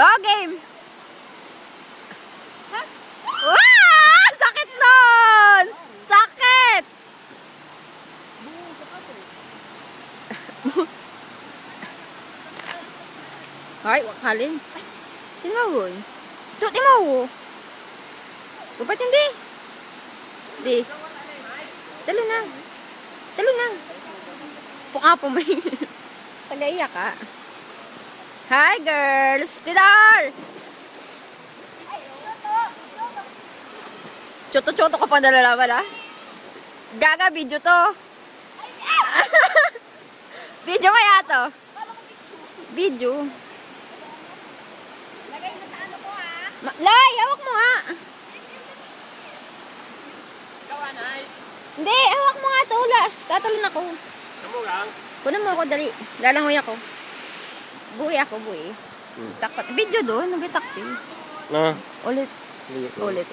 Oh, game. Wah! Sakit nun! Sakit! Ay, wakalin. Sino mo yun? Tuti mo. Ba't hindi? Di. Talo na. Talo na. Punga po may. Tagaiyak ka. Hi, girls! Tidar! Choto-choto ka pang nalalaman, ha? Gaga, video to. Video kaya to? Video. Lagay mo sa ano ko, ha? Lay, hawak mo, ha? Ikaw, anay. Hindi, hawak mo nga to. Tatalon ako. Ano lang? Kunan mo ako, dali. Lalangoy ako. Buwi ako, buwi. Takot. Video doon, nag-takti. Na. Ulit. Ulit.